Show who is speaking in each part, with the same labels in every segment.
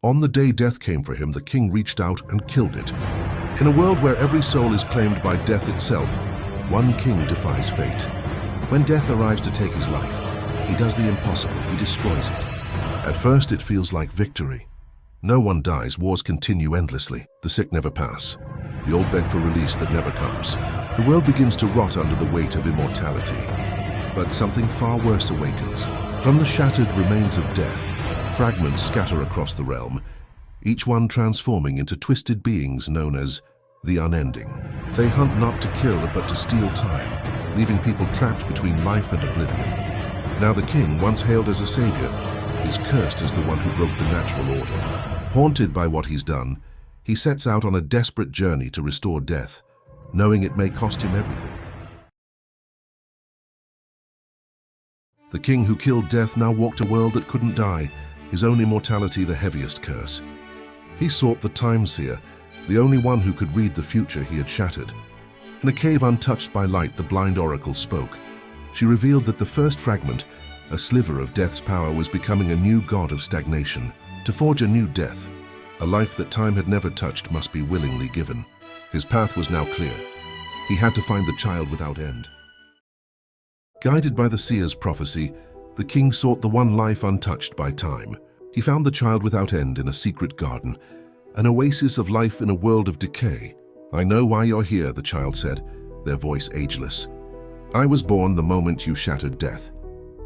Speaker 1: On the day death came for him, the king reached out and killed it. In a world where every soul is claimed by death itself, one king defies fate. When death arrives to take his life, he does the impossible, he destroys it. At first it feels like victory. No one dies, wars continue endlessly. The sick never pass. The old beg for release that never comes. The world begins to rot under the weight of immortality. But something far worse awakens. From the shattered remains of death, fragments scatter across the realm, each one transforming into twisted beings known as the Unending. They hunt not to kill, but to steal time, leaving people trapped between life and oblivion. Now the king, once hailed as a savior, is cursed as the one who broke the natural order. Haunted by what he's done, he sets out on a desperate journey to restore death, knowing it may cost him everything. The king who killed death now walked a world that couldn't die, his own immortality the heaviest curse. He sought the Time Seer, the only one who could read the future he had shattered. In a cave untouched by light, the blind oracle spoke. She revealed that the first fragment, a sliver of death's power, was becoming a new god of stagnation. To forge a new death, a life that time had never touched, must be willingly given. His path was now clear. He had to find the child without end. Guided by the seer's prophecy, the king sought the one life untouched by time. He found the child without end in a secret garden, an oasis of life in a world of decay. "I know why you're here," the child said, their voice ageless. "I was born the moment you shattered death.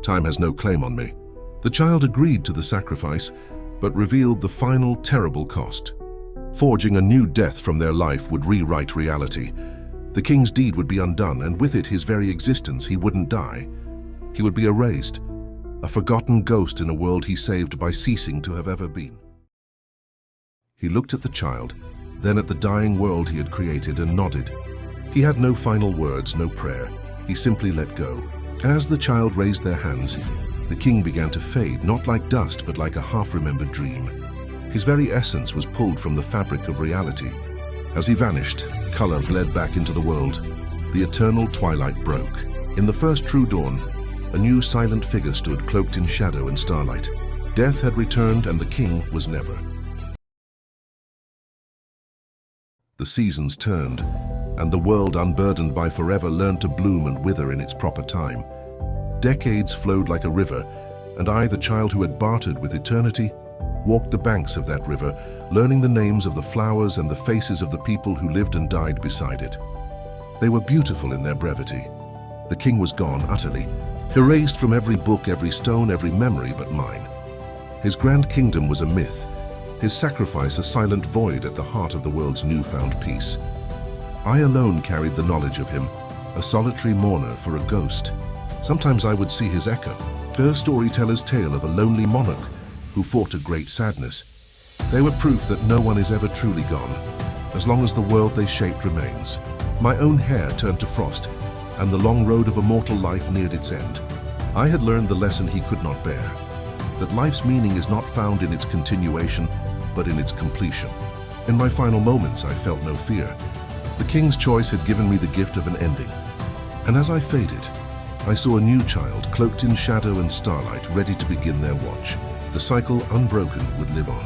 Speaker 1: Time has no claim on me." The child agreed to the sacrifice, but revealed the final terrible cost. Forging a new death from their life would rewrite reality. The king's deed would be undone, and with it his very existence. He wouldn't die. He would be erased, a forgotten ghost in a world he saved by ceasing to have ever been. He looked at the child, then at the dying world he had created, and nodded. He had no final words, no prayer. He simply let go. As the child raised their hands, the king began to fade, not like dust, but like a half-remembered dream. His very essence was pulled from the fabric of reality. As he vanished, color bled back into the world. The eternal twilight broke. In the first true dawn, a new silent figure stood, cloaked in shadow and starlight. Death had returned, and the king was never. The seasons turned, and the world, unburdened by forever, learned to bloom and wither in its proper time. Decades flowed like a river, and I, the child who had bartered with eternity, walked the banks of that river, learning the names of the flowers and the faces of the people who lived and died beside it. They were beautiful in their brevity. The king was gone utterly, erased from every book, every stone, every memory but mine. His grand kingdom was a myth, his sacrifice a silent void at the heart of the world's newfound peace. I alone carried the knowledge of him, a solitary mourner for a ghost. Sometimes I would see his echo, her storyteller's tale of a lonely monarch who fought a great sadness. They were proof that no one is ever truly gone, as long as the world they shaped remains. My own hair turned to frost, and the long road of immortal life neared its end. I had learned the lesson he could not bear, that life's meaning is not found in its continuation, but in its completion. In my final moments, I felt no fear. The king's choice had given me the gift of an ending. And as I faded, I saw a new child, cloaked in shadow and starlight, ready to begin their watch. The cycle, unbroken, would live on.